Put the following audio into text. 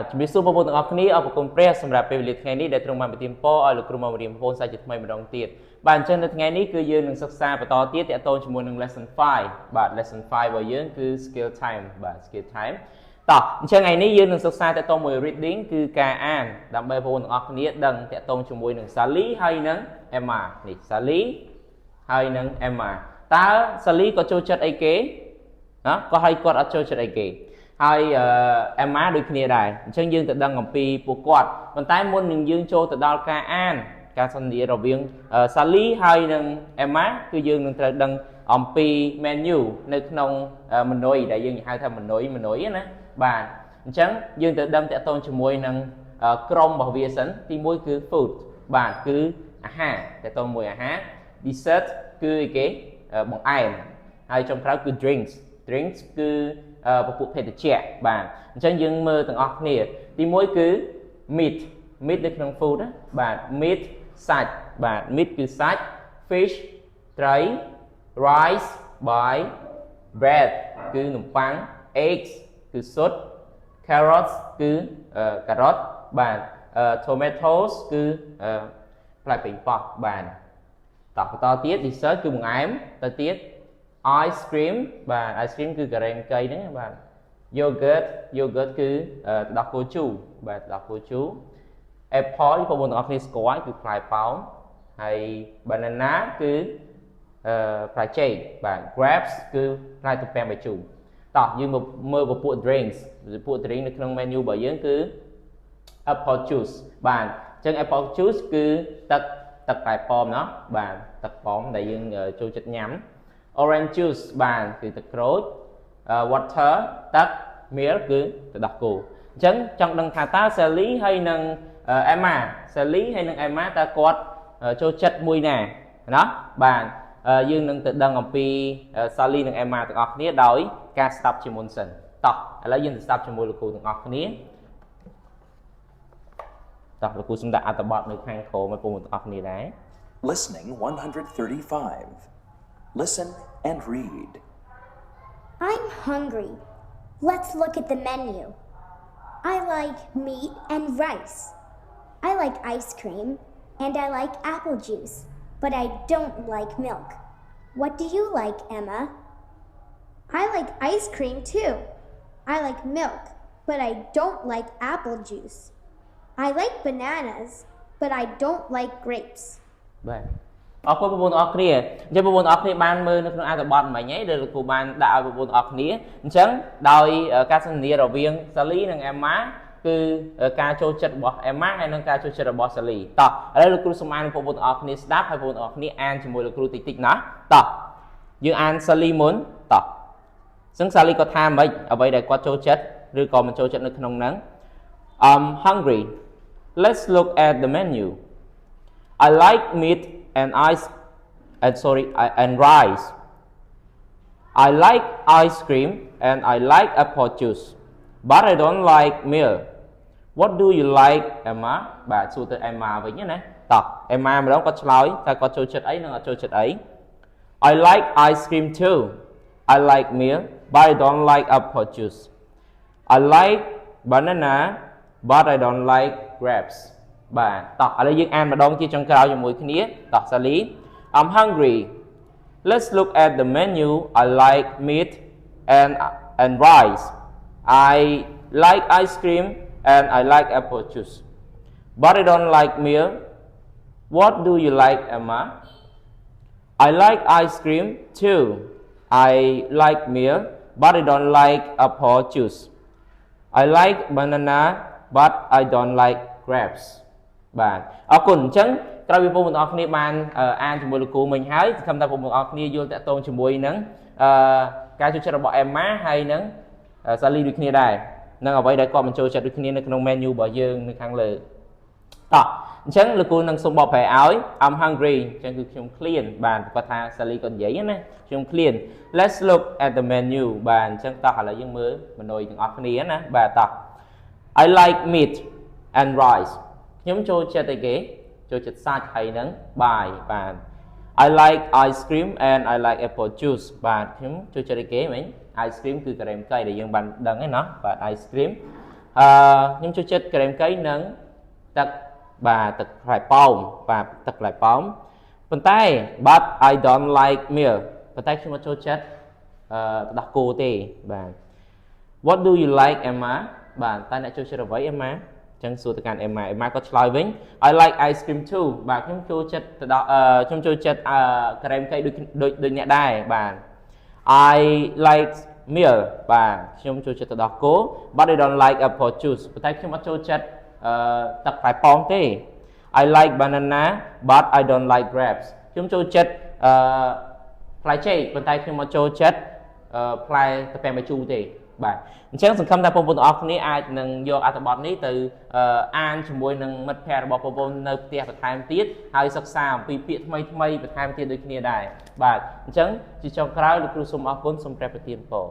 ជំរាបសួរបងប្អូនទាំងអស់គ្នាអរគុណព្រះសម្រាប់ពេលវេលាថ្ងៃនេះដែលទ្រង់បានប្រទានពរឲ្យលោកគ្រូមករៀនបងប្អូនសាជាថ្មីម្ដងទៀតបាទអញ្ចឹងនៅថ្ងៃនេះគឺយើងនឹងសិក្សាបន្តទៀតទាក់ទងជាមួយនឹង lesson 5បាទ lesson 5របស់យើងគឺ skill time បាទ skill time តោះអញ្ចឹងថ្ងៃនេះយើងនឹងសិក្សាទាក់ទងមួយ reading គឺការអានដើម្បីបងប្អូនទាំងអស់គ្នាដឹងទាក់ទងជាមួយនឹង Sally ហើយនិង Emma នេះ Sally ហើយនិង Emma តើ Sally ក៏ចូលចិត្តអីគេណាក៏ឲ្យគាត់អត់ចូលចិត្តអីគេហើយអេម៉ាដូចគ្នាដែរអញ្ចឹងយើងទៅដឹងអំពីពួកគាត់ប៉ុន្តែមុននឹងយើងចូលទៅដល់ការអានការសន្ទនារវាង Sally ហើយនិង Emma គឺយើងនឹងត្រូវដឹងអំពី menu នៅក្នុង menu ដែលយើងហៅថា menu ណាបាទអញ្ចឹងយើងទៅដឹងតាក់ទងជាមួយនឹងក្រុមរបស់វាសិនទី1គឺ food បាទគឺអាហារតាក់ទងមួយអាហារ dessert គឺអីគេបង្អែមហើយចុងក្រោយគឺ drinks គឺពពួកភេសជ្ជៈបាទអញ្ចឹងយើងមើលទាំងអស់គ្នាទី1គឺ meat នៅក្នុង food ណាបាទ meat សាច់បាទ meat គឺសាច់ fish ត្រី rice បាយ bread គឺនំប៉័ង eggs គឺស៊ុត carrots គឺការ៉ុតបាទ tomatoes គឺផ្លែប៉េងប៉ោះបាទតោះបន្តទៀត dessert គឺបង្អែមទៅទៀត ice cream បាទ ice cream គឺការ៉េមកីហ្នឹងបាទ yogurt គឺទឹកដោះគោជូរបាទទឹកដោះគោជូរ apple បងប្អូនទាំងអស់គ្នាស្គាល់គឺផ្លែប៉ោមហើយ banana គឺផ្លែចេកបាទ grapes គឺផ្លែទំពាំងបាយជូរតោះយើងមកមើលពពួក drinks ពពួក drink នៅក្នុង menu របស់យើងគឺ apple juice បាទអញ្ចឹង apple juice គឺទឹកផ្លែប៉ោមเนาะបាទទឹកប៉ោមដែលយើងចូលចិត្តញ៉ាំorange juice បាទគឺទឹកក្រូច water ទឹក milk គឺទឹកដោះគោអញ្ចឹងចង់ដឹងថាតើ Sally ហើយនិង Emma តើគាត់ចូលចិត្តមួយណាណាបាទយើងនឹងទៅដឹងអំពី Sally និង Emma ទាំងអស់គ្នាដោយការស្ដាប់ជាមុនសិនតោះឥឡូវយើងទៅស្ដាប់ជាមួយលោកគ្រូទាំងអស់គ្នាតោះលោកគ្រូសម្រាប់អត្ថបទនៅខាងក្រោមឲ្យបងប្អូនទាំងអស់គ្នាដែរ Listening 135 Listen and read. I'm hungry. Let's look at the menu. I like meat and rice. I like ice cream and I like apple juice, but I don't like milk. What do you like, Emma? I like ice cream too. I like milk, but I don't like apple juice. I like bananas, but I don't like grapes. បាទអរគុណបងប្អូនអរគ្នាអញ្ចឹងបងប្អូនអរគ្នាបានមើលនៅក្នុងអត្ថបទមិញហើយដែលលោកគ្រូបានដាក់ឲ្យបងប្អូនអរគ្នាអញ្ចឹងដោយការសន្ទនារវាង Sally និង Emma គឺការចូលចិត្តរបស់ Emma ហើយនិងការចូលចិត្តរបស់ Sally តោះឥឡូវលោកគ្រូសូមអានបងប្អូនអរគ្នាស្ដាប់ហើយបងប្អូនអរគ្នាអានជាមួយលោកគ្រូតិចណាតោះយើងអាន Sally មុនតោះអញ្ចឹង Sally គាត់ថាម៉េចអ្វីដែលគាត់ចូលចិត្តឬក៏មិនចូលចិត្តនៅក្នុងហ្នឹង I'm hungry. Let's look at the menu. I like meat and rice. I like ice cream and I like apple juice, but I don't like milk. What do you like, Emma? បាទសួរទៅ Emma វិញណាតោះ Emma ម្ដងគាត់ឆ្លើយថាគាត់ចូលចិត្តអីនិងអត់ចូលចិត្តអី I like ice cream too. I like milk, but I don't like apple juice. I like banana, but I don't like grapes. បាទតោះឥឡូវយើងអានម្ដងជាចុងក្រោយជាមួយគ្នាតោះ Sally I'm hungry. Let's look at the menu. I like meat and rice. I like ice cream and I like apple juice. But I don't like milk. What do you like, Emma? I like ice cream too. I like milk, but I don't like apple juice. I like banana, but I don't like grapes. បាទអរគុណអញ្ចឹងក្រោយពីបងប្អូនទាំងអស់គ្នាបានអានជាមួយលោកគ្រូមិញហើយសង្ឃឹមថាបងប្អូនទាំងអស់គ្នាយល់តាក់ទងជាមួយនឹងការចូលចិត្តរបស់ Emma ហើយនឹង Sally ដូចគ្នាដែរនឹងអ្វីដែលគាត់មិនចូលចិត្តដូចគ្នានៅក្នុង menu របស់យើងនៅខាងលើតោះអញ្ចឹងលោកគ្រូនឹងសូមបកប្រែឲ្យ I'm hungry អញ្ចឹងគឺខ្ញុំឃ្លានបាទគាត់ថា Sally គាត់និយាយណាខ្ញុំឃ្លាន Let's look at the menu បាទអញ្ចឹងតោះឥឡូវយើងមើល menu ទាំងអស់គ្នាណាបាទតោះ I like meat and rice ខ្ញុំចូលចិត្តអីគេចូលចិត្តសាច់ហើយនឹងបាយបាទ I like ice cream and I like apple juice បាទខ្ញុំចូលចិត្តអីគេមិញ ice cream គឺការ៉េមកីដែលយើងបានដឹងហ្នឹងណាបាទ ice cream ខ្ញុំចូលចិត្តក្រែមកៃនិងទឹកបាទទឹកផ្លែប៉ោមបាទទឹកផ្លែប៉ោមប៉ុន្តែ but I don't like milk ប៉ុន្តែខ្ញុំអត់ចូលចិត្តទឹកដោះគោទេបាទ What do you like Emma បាទតើអ្នកចូលចិត្តអ្វី Emma ចឹងសួរទៅកាន់ Emma Emma ក៏ឆ្លើយវិញ I like ice cream too បាទខ្ញុំចូលចិត្តទៅដល់ខ្ញុំចូលចិត្តក្រែមកៃដូចអ្នកដែរបាទ I like milk បាទខ្ញុំចូលចិត្តទឹកដោះគោ but I don't like apple juice ប៉ុន្តែខ្ញុំអត់ចូលចិត្តទឹកផ្លែប៉ោមទេ I like banana but I don't like grapes ខ្ញុំចូលចិត្តផ្លែចេកប៉ុន្តែខ្ញុំអត់ចូលចិត្តផ្លែត្រពាំងបាយជូរទេបាទអញ្ចឹងសង្ឃឹមថាបងប្អូនទាំងអស់គ្នាអាចនឹងយកអត្ថបទនេះទៅអានជាមួយនឹងមិត្តភ័ក្តិរបស់បងប្អូននៅផ្ទះបន្ថែមទៀតហើយសិក្សាអំពីពាក្យថ្មីបន្ថែមទៀតដូចគ្នាដែរបាទអញ្ចឹងជាចុងក្រោយលោកគ្រូសូមអរគុណសូមព្រះប្រទានពរ